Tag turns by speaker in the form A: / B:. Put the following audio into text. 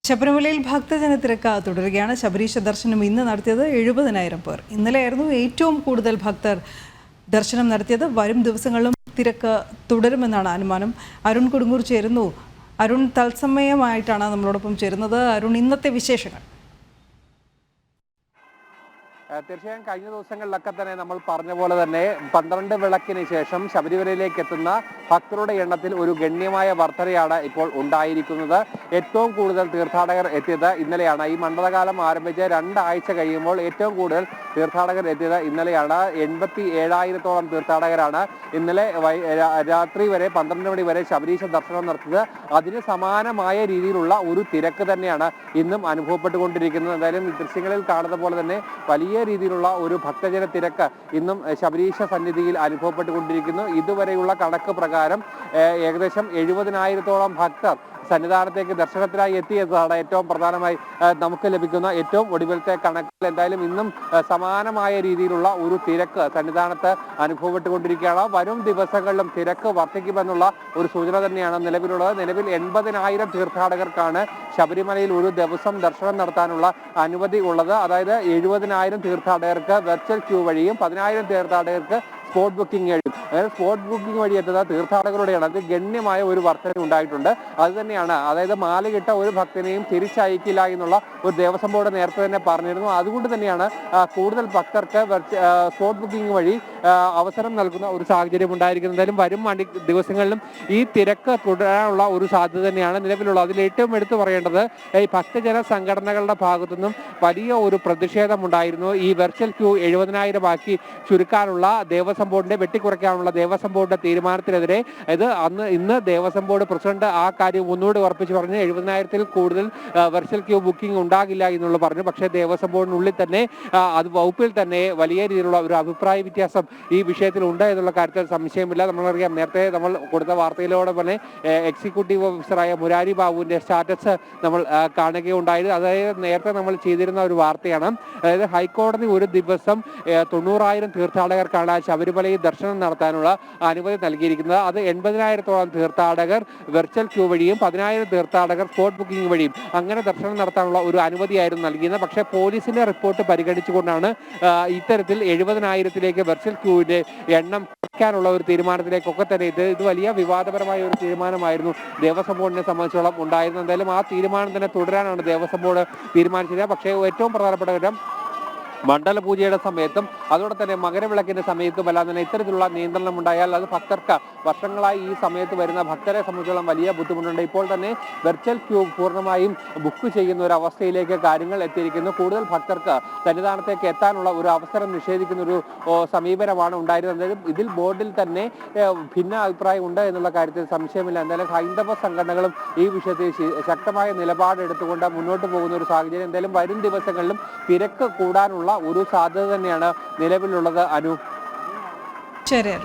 A: ശബരിമലയിൽ ഭക്തജനത്തിരക്ക് തുടരുകയാണ്. ശബരീശ ദർശനം ഇന്ന് നടത്തിയത് 70,000 പേർ. ഇന്നലെയായിരുന്നു ഏറ്റവും കൂടുതൽ ഭക്തർ ദർശനം നടത്തിയത്. വരും ദിവസങ്ങളിലും തിരക്ക് തുടരുമെന്നാണ് അനുമാനം. അരുൺ കൊടുങ്ങൂർ ചേരുന്നു. അരുൺ, തത്സമയമായിട്ടാണ് നമ്മളോടൊപ്പം ചേരുന്നത്. അരുൺ, ഇന്നത്തെ വിശേഷങ്ങൾ.
B: തീർച്ചയായും കഴിഞ്ഞ ദിവസങ്ങളിലൊക്കെ തന്നെ നമ്മൾ പറഞ്ഞ പോലെ തന്നെ 12 വിളക്കിന് ശേഷം ശബരിമലയിലേക്ക് എത്തുന്ന ഭക്തരുടെ എണ്ണത്തിൽ ഒരു ഗണ്യമായ വർധനയാണ് ഇപ്പോൾ ഉണ്ടായിരിക്കുന്നത്. ഏറ്റവും കൂടുതൽ തീർത്ഥാടകർ എത്തിയത് ഇന്നലെയാണ്. ഈ മണ്ഡലകാലം ആരംഭിച്ച് 2 ആഴ്ച കഴിയുമ്പോൾ ഏറ്റവും കൂടുതൽ തീർത്ഥാടകർ എത്തിയത് ഇന്നലെയാണ്. 87,000-ഓളം തീർത്ഥാടകരാണ് ഇന്നലെ രാത്രി വരെ 12 മണി വരെ ശബരീശ ദർശനം നടത്തിയത്. അതിന് സമാനമായ രീതിയിലുള്ള ഒരു തിരക്ക് തന്നെയാണ് ഇന്നും അനുഭവപ്പെട്ടുകൊണ്ടിരിക്കുന്നത്. എന്തായാലും ദൃശ്യങ്ങളിൽ കാണുന്ന പോലെ തന്നെ വലിയ രീതിയിലുള്ള ഒരു ഭക്തജന തിരക്ക് ഇന്നും ശബരീശ സന്നിധിയിൽ അനുഭവപ്പെട്ടുകൊണ്ടിരിക്കുന്നു. ഇതുവരെയുള്ള കണക്ക് പ്രകാരം ഏകദേശം 70,000-ഓളം ഭക്തർ സന്നിധാനത്തേക്ക് ദർശനത്തിനായി എത്തിയതാണ് ഏറ്റവും പ്രധാനമായി നമുക്ക് ലഭിക്കുന്ന ഏറ്റവും ഒടുവിലത്തെ കണക്കുകൾ. എന്തായാലും ഇന്നും സമാനമായ രീതിയിലുള്ള ഒരു തിരക്ക് സന്നിധാനത്ത് അനുഭവപ്പെട്ടുകൊണ്ടിരിക്കുകയാണ്. വരും ദിവസങ്ങളിലും തിരക്ക് വർദ്ധിക്കുമെന്നുള്ള ഒരു സൂചന തന്നെയാണ് നിലവിലുള്ളത്. നിലവിൽ 80,000 തീർത്ഥാടകർക്കാണ് ശബരിമലയിൽ ഒരു ദിവസം ദർശനം നടത്താനുള്ള അനുമതി ഉള്ളത്. അതായത് 70,000 തീർത്ഥാടകർക്ക് വെർച്വൽ ക്യൂ വഴിയും 10,000 തീർത്ഥാടകർക്ക് സ്പോട്ട് ബുക്കിംഗ് വഴിയും. അതായത് സ്പോട്ട് ബുക്കിംഗ് വഴി എത്തുന്ന തീർത്ഥാടകരുടെ എണ്ണത്തിൽ ഗണ്യമായ ഒരു വർധന ഉണ്ടായിട്ടുണ്ട്. അത് തന്നെയാണ്, അതായത് മാലയിട്ട ഒരു ഭക്തനെയും തിരിച്ചയക്കില്ല എന്നുള്ള ഒരു ദേവസ്വം ബോർഡ് നേരത്തെ തന്നെ പറഞ്ഞിരുന്നു. അതുകൊണ്ട് തന്നെയാണ് കൂടുതൽ ഭക്തർക്ക് സ്പോട്ട് ബുക്കിംഗ് വഴി അവസരം നൽകുന്ന ഒരു സാഹചര്യം ഉണ്ടായിരിക്കുന്നത്. എന്തായാലും വരും ദിവസങ്ങളിലും ഈ തിരക്ക് തുടരാനുള്ള ഒരു സാധ്യത തന്നെയാണ് നിലവിലുള്ളത്. അതിൽ ഏറ്റവും എടുത്തു പറയേണ്ടത് ഈ ഭക്തജന സംഘടനകളുടെ ഭാഗത്തുനിന്നും വലിയ ഒരു പ്രതിഷേധം ഉണ്ടായിരുന്നു. ഈ വെർച്വൽ ക്യൂ 70,000 ആക്കി ചുരുക്കാനുള്ള ദേവസ്വം ബോർഡിന്റെ വെട്ടിക്കുറയ്ക്കാനുള്ള ദേവസ്വം ബോർഡിന്റെ തീരുമാനത്തിനെതിരെ ഇന്ന് ദേവസ്വം ബോർഡ് പ്രസിഡന്റ് ആ കാര്യം ഒന്നുകൂടി ഉറപ്പിച്ച് പറഞ്ഞു. 70,000-ൽ കൂടുതൽ വെർച്വൽ ക്യൂ ബുക്കിംഗ് ഉണ്ടാകില്ല എന്നുള്ള പറഞ്ഞു. പക്ഷേ ദേവസ്വം ബോർഡിനുള്ളിൽ തന്നെ അത് വകുപ്പിൽ തന്നെ വലിയ രീതിയിലുള്ള ഒരു അഭിപ്രായ വ്യത്യാസം ഈ വിഷയത്തിൽ ഉണ്ട് എന്നുള്ള കാര്യത്തിൽ സംശയമില്ല. നമ്മളറിയാം, നേരത്തെ നമ്മൾ കൊടുത്ത വാർത്തയിലൂടെ തന്നെ എക്സിക്യൂട്ടീവ് ഓഫീസറായ മുരാരി ബാബുവിന്റെ സ്റ്റാറ്റസ് നമ്മൾ കാണുകയുണ്ടായത്. അതായത് നേരത്തെ നമ്മൾ ചെയ്തിരുന്ന ഒരു വാർത്തയാണ്. അതായത് ഹൈക്കോടതി ഒരു ദിവസം 90,000 തീർത്ഥാടകർക്കാണ് ശബരിമലയിൽ ദർശനം നടത്താനുള്ള അനുമതി നൽകിയിരിക്കുന്നത്. അത് 80,000-ഓളം തീർത്ഥാടകർ വെർച്വൽ ക്യൂ വഴിയും 10,000 തീർത്ഥാടകർ സ്പോട്ട് ബുക്കിംഗ് വഴിയും അങ്ങനെ ദർശനം നടത്താനുള്ള ഒരു അനുമതിയായിരുന്നു നൽകിയത്. പക്ഷേ പോലീസിന്റെ റിപ്പോർട്ട് പരിഗണിച്ചുകൊണ്ടാണ് ഇത്തരത്തിൽ 70,000-ലേക്ക് വെർച്വൽ ക്യൂവിന്റെ എണ്ണം കുറയ്ക്കാനുള്ള ഒരു തീരുമാനത്തിലേക്കൊക്കെ തന്നെ ഇത് വലിയ വിവാദപരമായ ഒരു തീരുമാനമായിരുന്നു ദേവസ്വം ബോർഡിനെ സംബന്ധിച്ചോളം ഉണ്ടായിരുന്നത്. എന്തായാലും ആ തീരുമാനം തന്നെ തുടരാനാണ് ദേവസ്വം ബോർഡ് തീരുമാനിച്ചത്. പക്ഷേ ഏറ്റവും പ്രധാനപ്പെട്ട കാര്യം മണ്ഡല പൂജയുടെ സമയത്തും അതോടെ തന്നെ മകരവിളക്കിന്റെ സമയത്തും തന്നെ ഇത്തരത്തിലുള്ള നിയന്ത്രണം ഉണ്ടായാൽ അത് ഭക്തർക്ക് വർഷങ്ങളായി ഈ സമയത്ത് വരുന്ന ഭക്തരെ സംബന്ധിച്ചോളം വലിയ ബുദ്ധിമുട്ടുണ്ട്. ഇപ്പോൾ തന്നെ വെർച്വൽ ക്യൂ പൂർണ്ണമായും ബുക്ക് ചെയ്യുന്ന ഒരു അവസ്ഥയിലേക്ക് കാര്യങ്ങൾ എത്തിയിരിക്കുന്നു. കൂടുതൽ ഭക്തർക്ക് സന്നിധാനത്തേക്ക് എത്താനുള്ള ഒരു അവസരം നിഷേധിക്കുന്ന ഒരു സമീപനമാണ് ഉണ്ടായിരുന്നത്. ഇതിൽ ബോർഡിൽ തന്നെ ഭിന്ന അഭിപ്രായം ഉണ്ട് എന്നുള്ള കാര്യത്തിൽ സംശയമില്ല. എന്തായാലും ഹൈന്ദവ സംഘടനകളും ഈ വിഷയത്തിൽ ശക്തമായ നിലപാടെടുത്തുകൊണ്ട് മുന്നോട്ട് പോകുന്ന ഒരു സാഹചര്യം. എന്തായാലും വരും ദിവസങ്ങളിലും തിരക്ക് കൂടാനുള്ള ഒരു സാധ്യത തന്നെയാണ് നിലവിലുള്ളത്. അനു,
A: ശരി.